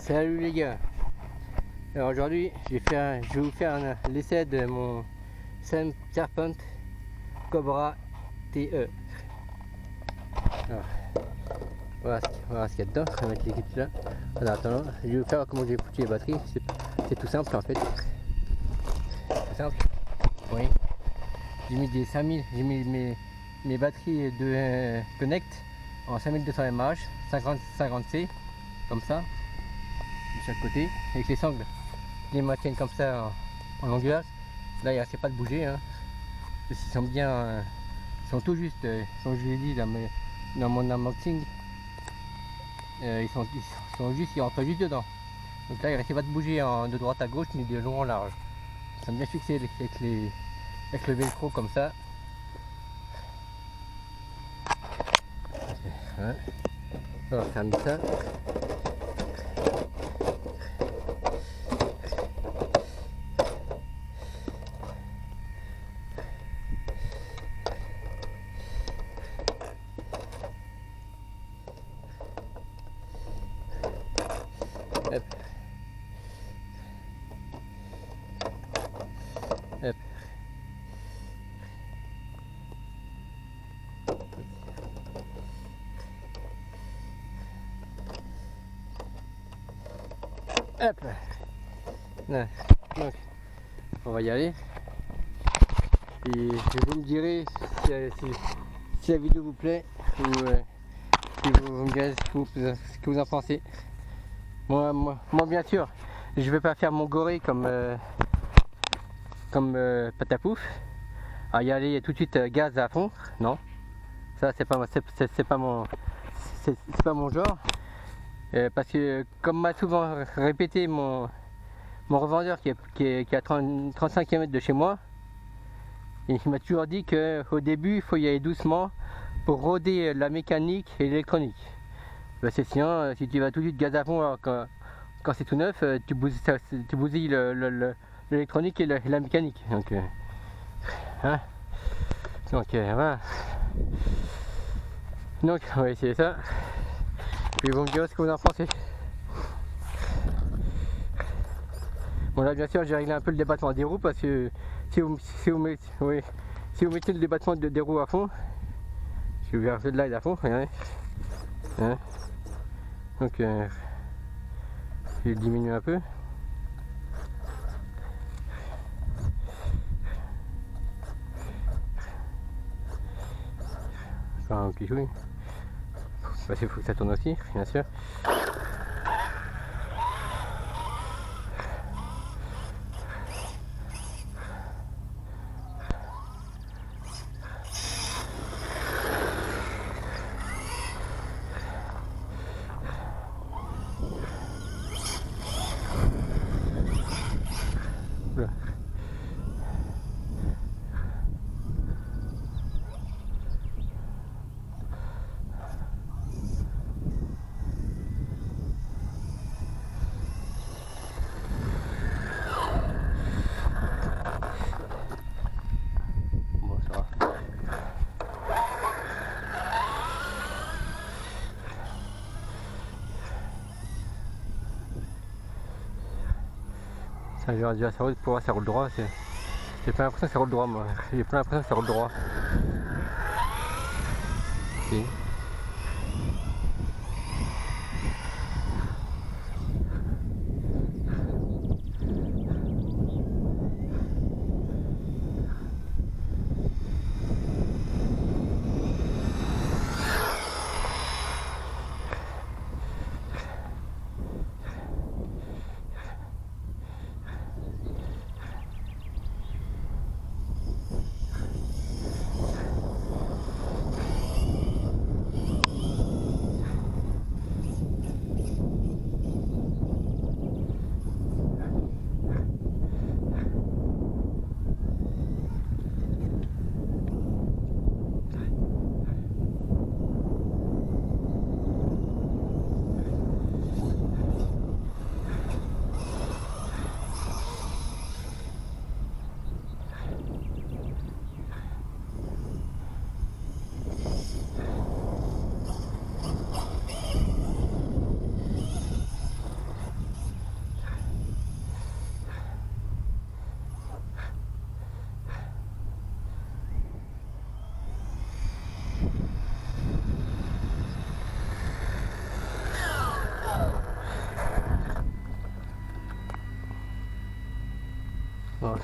Salut les gars. Alors aujourd'hui je vais vous faire l'essai de mon Sam Serpent Cobra TE. Alors, voilà ce qu'il y a dedans. On va mettre l'équipe là. En attendant, je vais vous faire comment j'ai foutu les batteries. C'est tout simple en fait. Tout simple. Oui. J'ai mis des 5000, j'ai mis mes batteries de Connect en 5200 mAh, 50C, comme ça, de chaque côté, avec les sangles. Je les maintiennent comme ça en longueur. Là, il n'arrête pas de bouger. Hein. Ils sont bien, ils sont tout juste, comme je l'ai dit dans mon unboxing, ils rentrent juste dedans. Donc là, il n'arrête pas de bouger de droite à gauche ni de long en large. Ils sont bien fixés avec le velcro comme ça. Ouais. On va fermer ça. Hop. Hop. Hop. Là. Donc, on va y aller. Et vous me direz si la vidéo vous plaît ou si vous me direz ce que vous en pensez. Moi bien sûr, je vais pas faire mon goré comme Patapouf, à y aller tout de suite gaz à fond, non, ça c'est pas mon genre, parce que comme m'a souvent répété mon revendeur qui est à 35 km de chez moi, et il m'a toujours dit qu'au début il faut y aller doucement pour roder la mécanique et l'électronique. C'est sinon, si tu vas tout de suite gaz à fond alors quand c'est tout neuf, tu bousilles l'électronique et la mécanique. Donc, hein, voilà. Donc on va essayer ça. Puis vous me direz ce que vous en pensez. Bon là bien sûr j'ai réglé un peu le débattement des roues parce que si vous mettez le débattement des roues à fond, je vais faire de l'aide à fond, regardez. Hein, donc je vais diminuer un peu. Faire un petit chouille. Parce qu'il faut que ça tourne aussi, bien sûr. Voilà. Bon, ça va. Ça, j'aurais déjà ça roule pour voir ça roule droit. J'ai pas l'impression que ça roule droit moi. J'ai pas l'impression que ça roule droit. Si.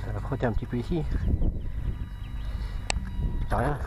ça va frotter un petit peu ici. C'est rien.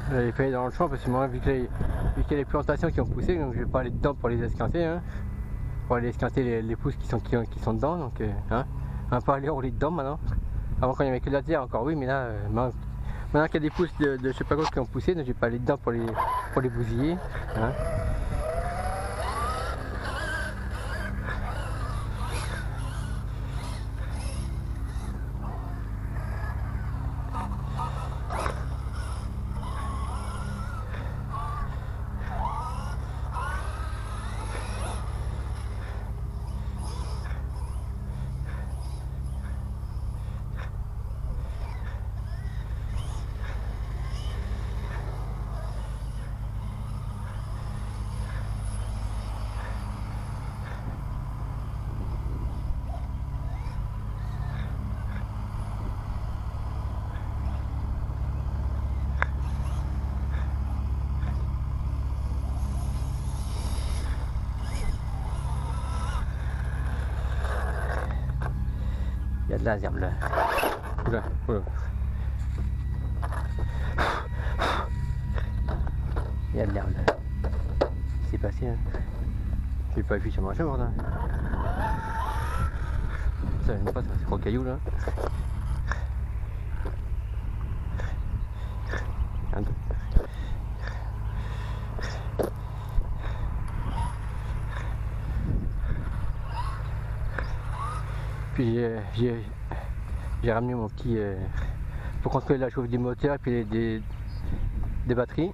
J'avais fait dans le champ parce que moi, vu qu'il y a les plantations qui ont poussé, donc je vais pas aller dedans pour les esquinter, hein, pour aller esquinter les pousses qui sont dedans, donc hein, on va pas aller rouler dedans maintenant. Avant quand il y avait que de la terre encore oui, mais là maintenant qu'il y a des pousses de je sais pas quoi qui ont poussé, donc je vais pas aller dedans pour les bousiller. Hein. Il y a de la herbe là. Oula, oula. Il y a de l'herbe là. C'est passé, hein. J'ai pas vu sur mon chemin là. Ça, j'aime pas ça, c'est gros caillou là. Regarde. Puis j'ai ramené mon petit pour contrôler la chauffe du moteur et puis des batteries.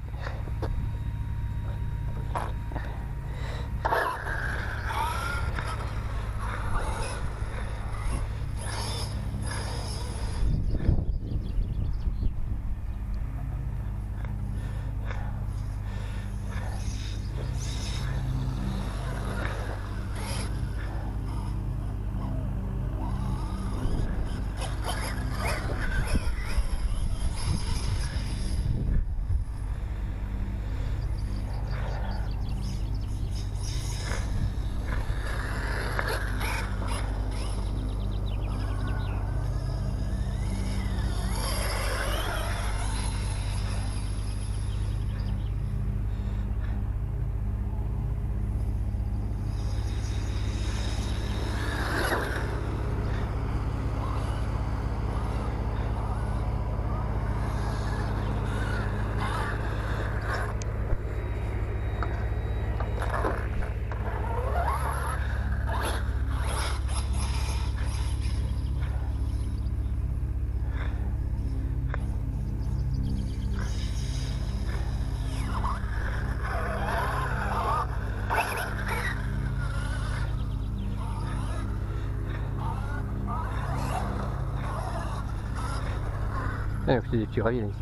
Ah, c'est des petits rails là ici.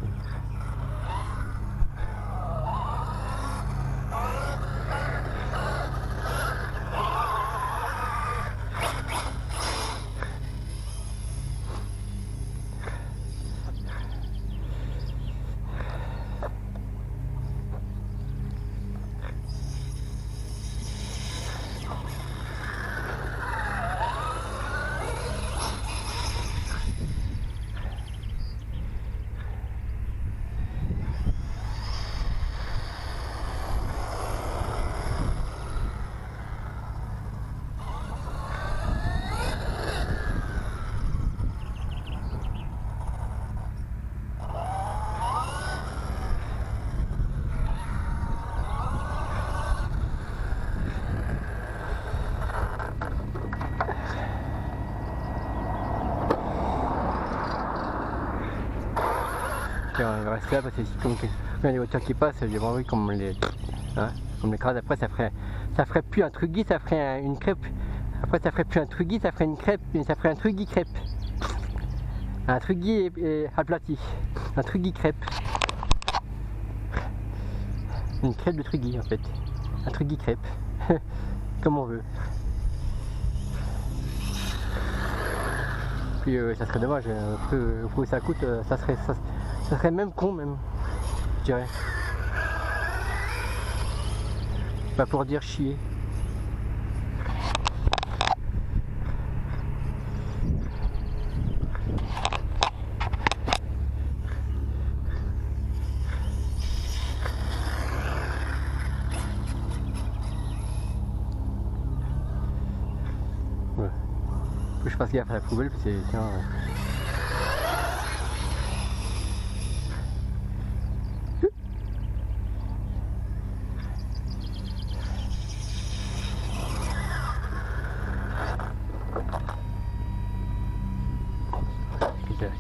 on va rester là parce que comme quand il y a des voitures qui passent, j'ai vraiment envie qu'on me les, hein, on me l'écrase. Après ça ferait plus un truggy, ça ferait une crêpe. Après ça ferait plus un truggy, ça ferait une crêpe, mais ça ferait un truggy crêpe. Un truggy et aplati. Un truggy crêpe. Une crêpe de truggy en fait. Un truggy crêpe. Comme on veut. Puis ça serait dommage, pour que ça coûte, ça serait même con même, je dirais. Pas pour dire chier. Ouais. Faut que je fasse gaffe à la poubelle parce que sinon...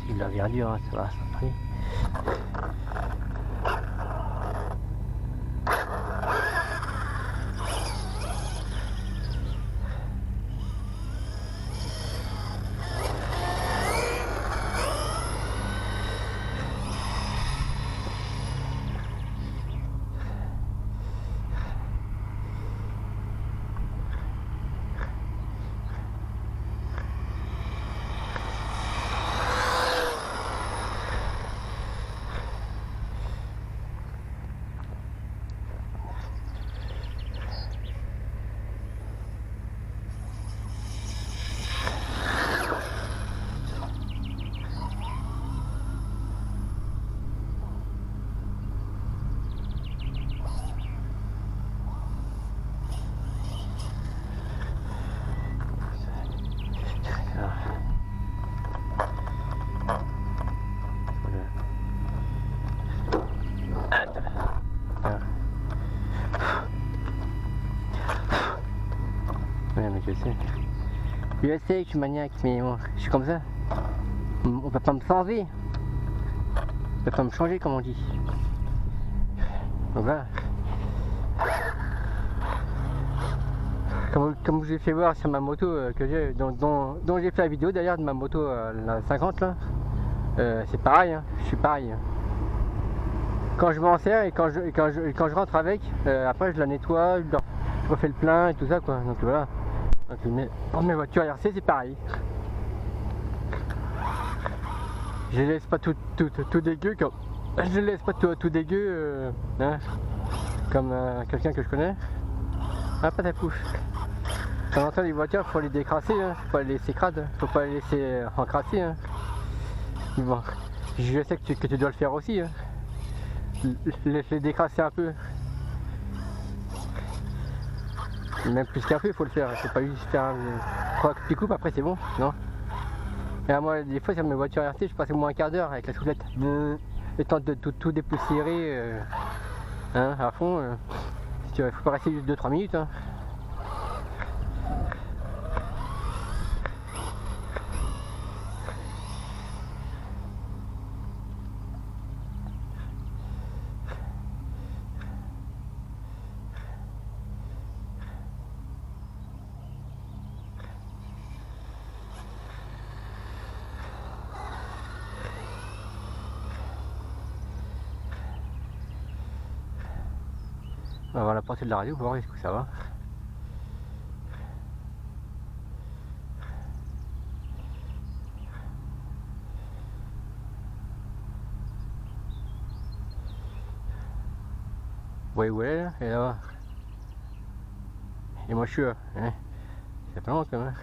C'est de la verdure, hein, ça va, ça prie. Ouais, mais je sais. Je sais que je suis maniaque, mais bon, je suis comme ça. On peut pas me changer. On peut pas me changer, comme on dit. Donc voilà. Comme je l'ai fait voir sur ma moto que j'ai, dont j'ai fait la vidéo d'ailleurs de ma moto la 50 là, c'est pareil, hein, je suis pareil. Quand je m'en sers et quand je rentre avec, après je la nettoie, je refais le plein et tout ça quoi. Donc voilà. Donc, pour mes voitures RC c'est pareil. Je les laisse pas tout dégueu comme. Je les laisse pas tout dégueu hein, comme quelqu'un que je connais. Ah pas ta pouf. De temps en temps les voitures faut les décrasser, hein. Faut pas les laisser crades, faut pas les laisser encrasser. Hein. Bon, je sais que tu dois le faire aussi. Hein. Les décrasser un peu. Même plus qu'un peu il faut le faire, faut pas juste faire 3 petits coupes après c'est bon, non. Et moi des fois sur mes voitures RC je passe au moins un quart d'heure avec la soufflette. Le temps de tout dépoussiérer hein, à fond. Il faut pas rester juste 2-3 minutes. Hein. On va voir la portée de la radio pour voir est-ce que ça va. Ouais ouais là, et là-bas. Et moi je suis là, hein. C'est pas long quand même.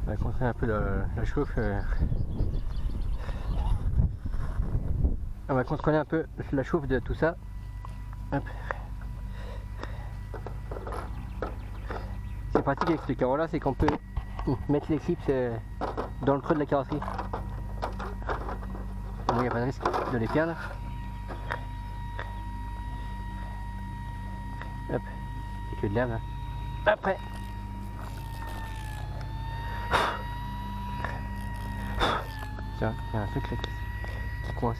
On va contrôler un peu la chauffe. On va contrôler un peu la chauffe de tout ça. Hop. pratique avec ce carreau là, c'est qu'on peut mettre les clips dans le creux de la carrosserie. Bon, il n'y a pas de risque de les perdre. Hop, c'est que de l'herbe. Après, tiens, il y a un truc là qui coince.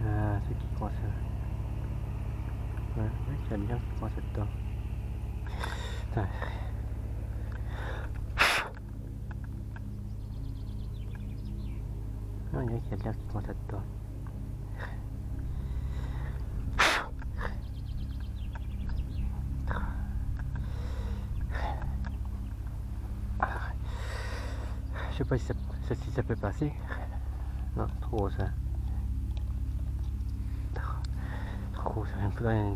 Un truc qui coince. Ouais, il y a bien qui coince là-dedans. Putain. Non, il y a de l'air qui coince là-dedans. Je sais pas si ça peut passer. Non, trop gros ça. Trop gros ça. Il me faudrait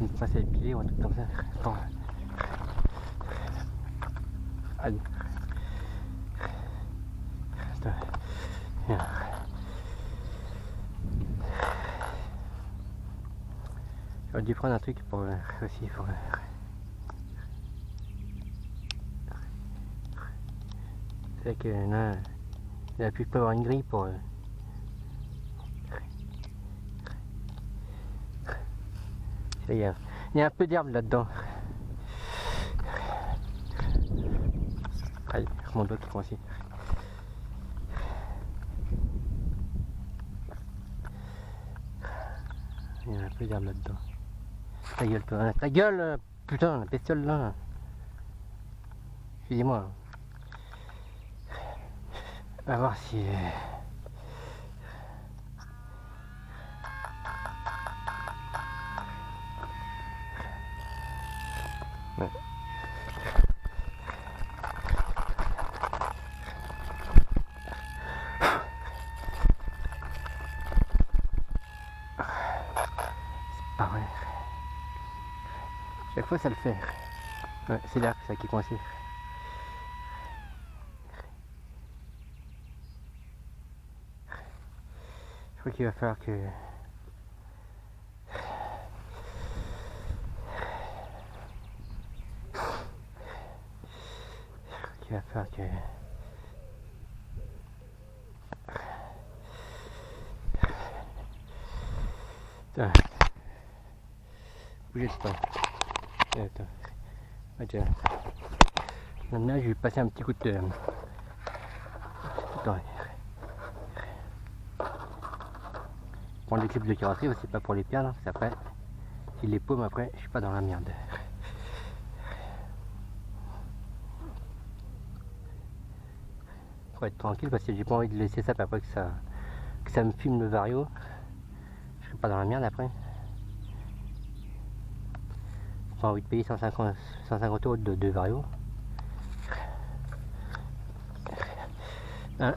une pince à épiler ou un truc comme ça. Bon. Allez. J'aurais dû prendre un truc pour aussi pour c'est que là il a pu pas avoir une grille pour il y a un peu d'herbe là-dedans. Allez, mon doigt qui coince. Il y a un peu d'herbe là-dedans. Ta gueule, toi. Ta gueule, putain, la bestiole là. Excusez-moi. On va voir si... Ouais. C'est pas vrai. Chaque fois ça le fait. Ouais, c'est là ça qui est coincé. Je crois qu'il va falloir que... Il va falloir que... Putain. Bougez le temps. Attends. Attends. Maintenant je vais passer un petit coup de... Attends. Prendre les clips de carrosserie, c'est pas pour les perdre, c'est après. Si les paumes après, je suis pas dans la merde. Pour être tranquille parce que j'ai pas envie de laisser ça après que ça me filme le vario. Je serai pas dans la merde après. J'ai pas envie de payer 150 € de vario. Hein.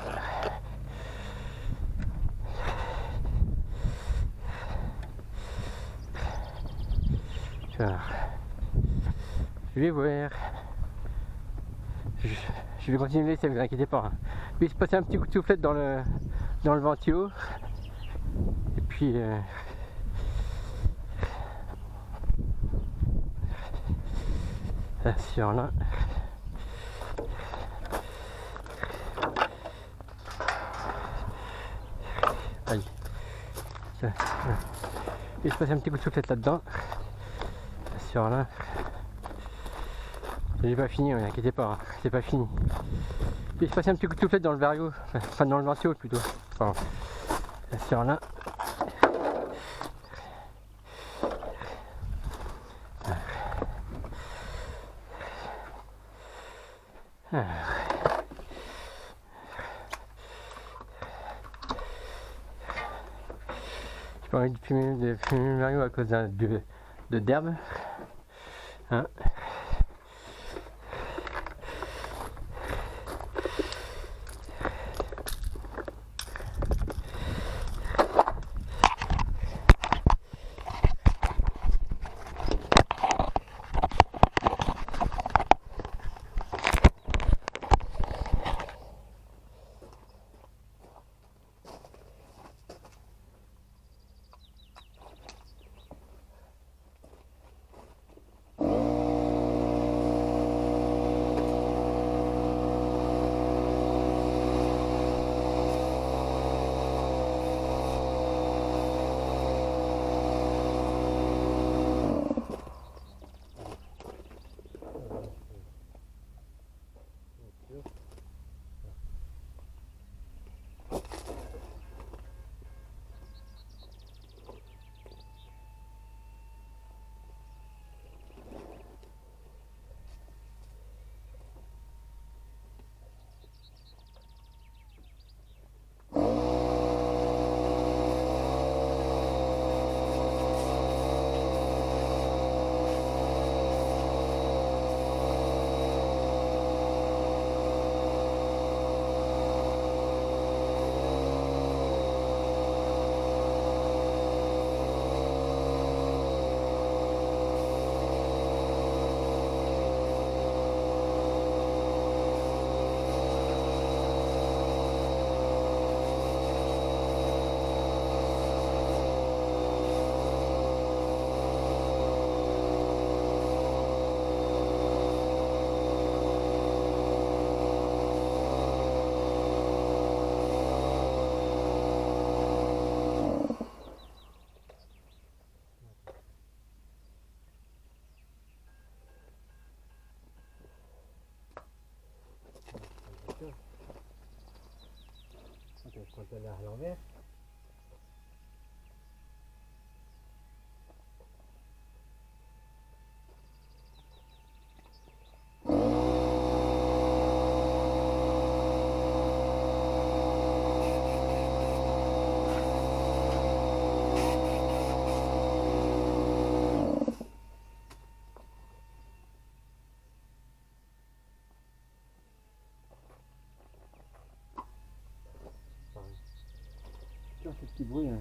Je vais voir. Je vais continuer de laisser, ne vous inquiétez pas. Puis se passer un petit coup de soufflette dans le ventilo. Et puis sur là. Allez. Ça, voilà. Et je passe un petit coup de soufflette là-dedans. Sur là. J'ai pas fini, ne inquiétez pas, c'est pas fini. Puis je passe un petit coup de soufflette dans le vario, enfin dans le ventilo plutôt. Enfin, sur là. J'ai pas envie de fumer le vario à cause d'herbe. Hein. sûr. Quand elle est à l'envers. Tiens, ce petit bruit. Hein.